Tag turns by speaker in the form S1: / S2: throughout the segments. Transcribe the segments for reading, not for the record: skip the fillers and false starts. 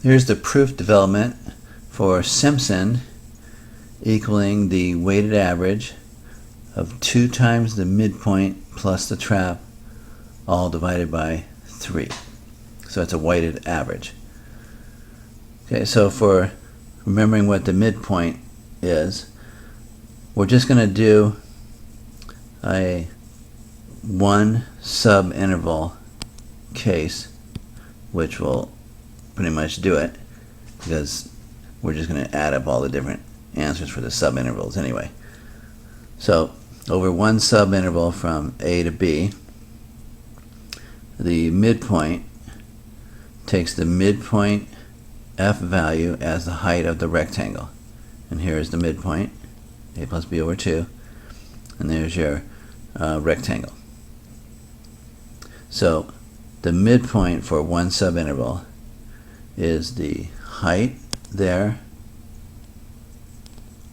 S1: Here's the proof development for Simpson equaling the weighted average of 2 times the midpoint plus the trap, all divided by 3. So it's a weighted average. Okay, so for remembering what the midpoint is, we're just going to do a one sub-interval case, which will pretty much do it, because we're just going to add up all the different answers for the sub-intervals anyway. So over one sub-interval from A to B, the midpoint takes the midpoint f value as the height of the rectangle. And here is the midpoint, a plus b over 2, and there's your rectangle. So the midpoint for one subinterval is the height there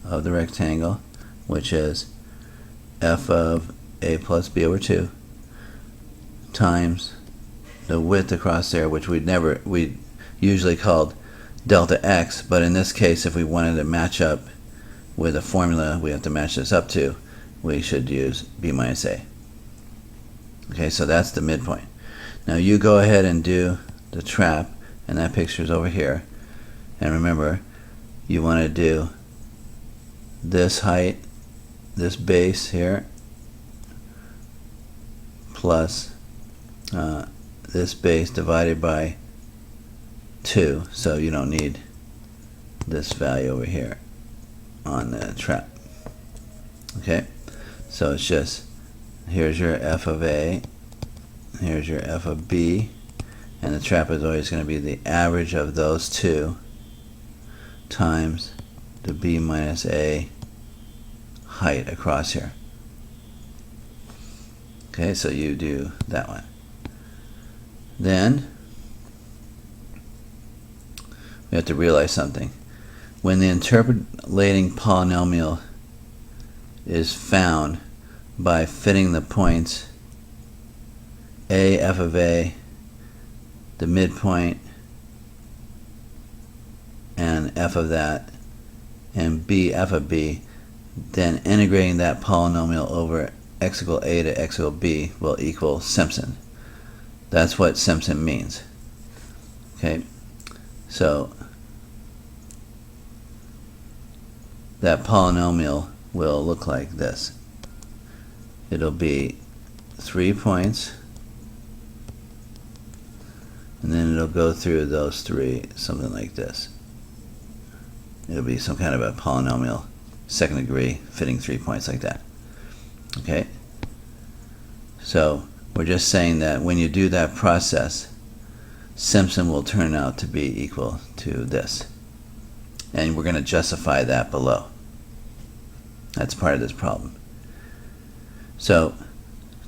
S1: of the rectangle, which is f of a plus b over 2 times the width across there, which we usually called delta x, but in this case, if we wanted to match up with a formula we have to match this up to, we should use b minus a. Okay, so that's the midpoint. Now you go ahead and do the trap, and that picture is over here. And remember, you want to do this height, this base here, plus this base divided by 2, so you don't need this value over here on the trap. Okay, so it's just, here's your f of a, here's your f of b, and the trap is always going to be the average of those two times the b minus a height across here. Okay, so you do that one. Then we have to realize something. When the interpolating polynomial is found by fitting the points a f of a, the midpoint, and f of that, and b f of b, then integrating that polynomial over x equal a to x equal b will equal Simpson. That's what Simpson means. Okay, so that polynomial will look like this. It'll be 3 points, and then it'll go through those 3, something like this. It'll be some kind of a polynomial, second degree, fitting 3 points like that. Okay? So we're just saying that when you do that process, Simpson will turn out to be equal to this. And we're going to justify that below. That's part of this problem. So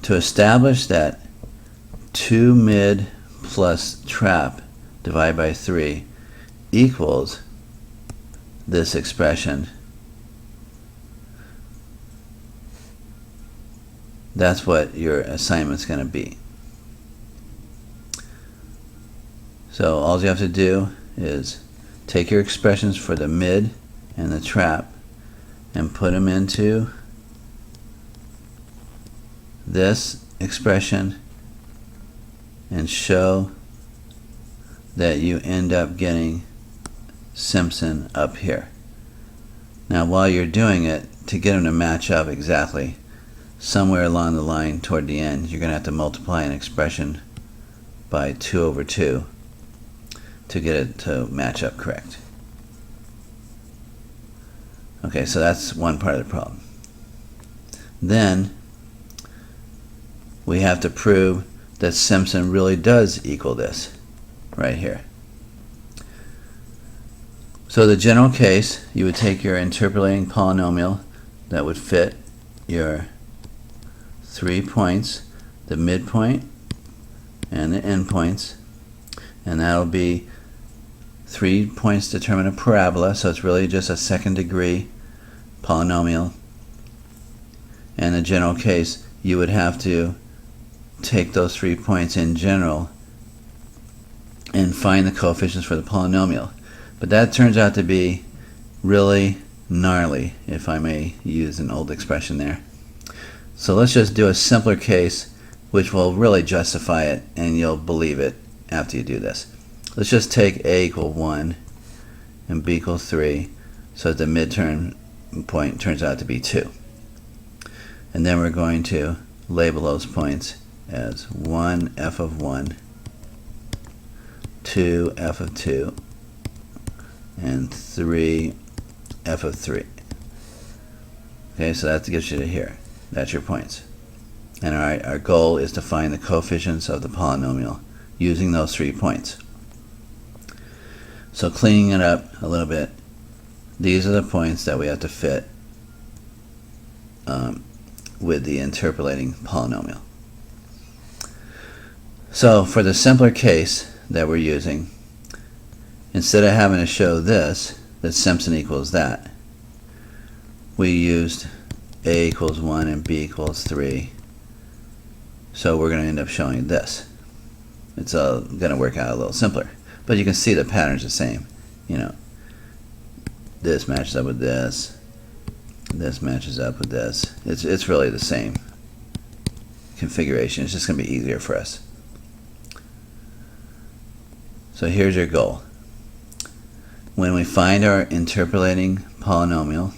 S1: to establish that 2Mid plus trap divided by 3 equals this expression, that's what your assignment's going to be. So all you have to do is take your expressions for the mid and the trap and put them into this expression and show that you end up getting Simpson up here. Now while you're doing it, to get them to match up exactly, somewhere along the line toward the end, you're going to have to multiply an expression by 2 over 2 to get it to match up correct. Okay, so that's one part of the problem. Then we have to prove that Simpson really does equal this right here. So the general case, you would take your interpolating polynomial that would fit your 3 points, the midpoint and the endpoints, and that'll be 3 points determine a parabola, so it's really just a second degree polynomial. And in the general case, you would have to take those 3 points in general and find the coefficients for the polynomial. But that turns out to be really gnarly, if I may use an old expression there. So let's just do a simpler case which will really justify it, and you'll believe it after you do this. Let's just take a equal 1 and b equals 3, so that the midterm point turns out to be 2. And then we're going to label those points as 1 f of 1, 2 f of 2, and 3 f of 3. Okay, so that gets you to here. That's your points. And our goal is to find the coefficients of the polynomial using those 3 points. So cleaning it up a little bit, these are the points that we have to fit with the interpolating polynomial. So for the simpler case that we're using, instead of having to show this, that Simpson equals that, we used a equals 1 and b equals 3. So we're going to end up showing this. It's going to work out a little simpler. But you can see the pattern's the same. You know, this matches up with this. This matches up with this. It's really the same configuration. It's just going to be easier for us. So here's your goal. When we find our interpolating polynomial,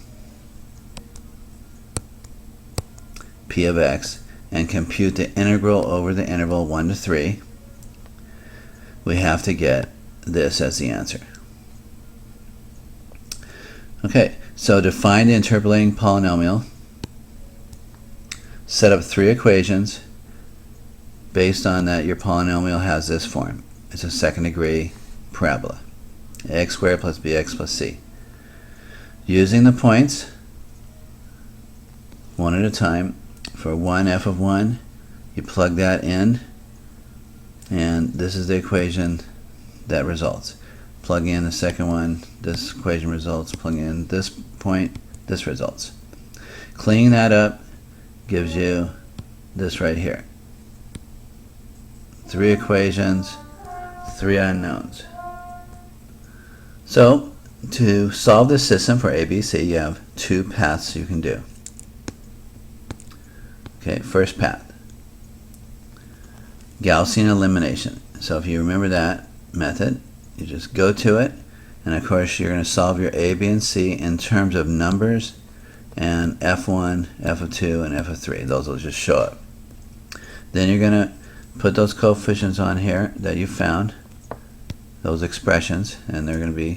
S1: p of x, and compute the integral over the interval 1 to 3, we have to get this as the answer. Okay, so to find the interpolating polynomial, set up 3 equations based on that your polynomial has this form. It's a second degree parabola, x squared plus bx plus c. Using the points, one at a time, for 1 f of 1, you plug that in, and this is the equation that results. Plug in the second one, this equation results. Plug in this point, this results. Cleaning that up gives you this right here. 3 equations, 3 unknowns. So to solve this system for ABC, you have 2 paths you can do. Okay, first path, Gaussian elimination. So if you remember that method, you just go to it, and of course you're going to solve your A, B, and C in terms of numbers and f1, f of 2, and f of 3. Those will just show up. Then you're going to put those coefficients on here that you found, those expressions, and they're going to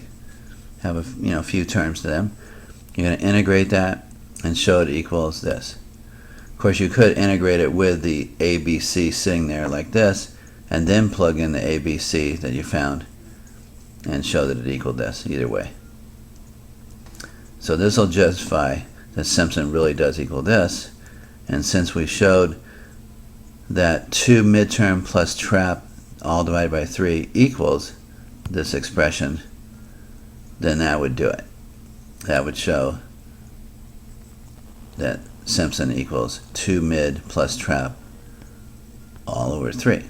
S1: have a few terms to them. You're going to integrate that and show it equals this. Of course, you could integrate it with the ABC sitting there like this, and then plug in the ABC that you found and show that it equaled this, either way. So this will justify that Simpson really does equal this, and since we showed that 2Mid+Trap plus trap all divided by 3 equals this expression, then that would do it. That would show that Simpson equals 2Mid plus trap all over 3.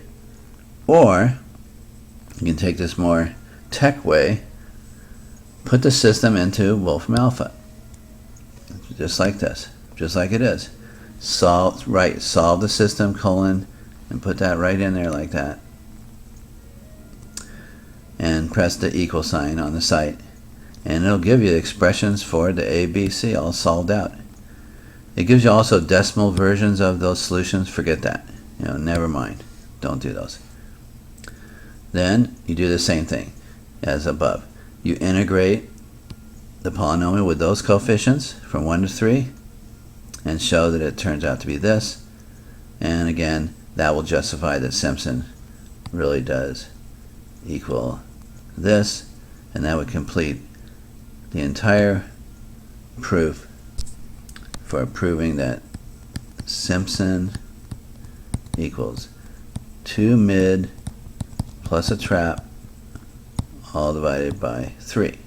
S1: Or you can take this more tech way, put the system into Wolfram Alpha, just like this, just like it is. Solve the system, colon, and put that right in there like that, and press the equal sign on the site, and it'll give you the expressions for the A, B, C all solved out. It gives you also decimal versions of those solutions. Forget that. Never mind. Don't do those. Then you do the same thing as above. You integrate the polynomial with those coefficients from 1 to 3 and show that it turns out to be this. And again, that will justify that Simpson really does equal this, and that would complete the entire proof for proving that Simpson equals 2Mid plus a trap all divided by 3.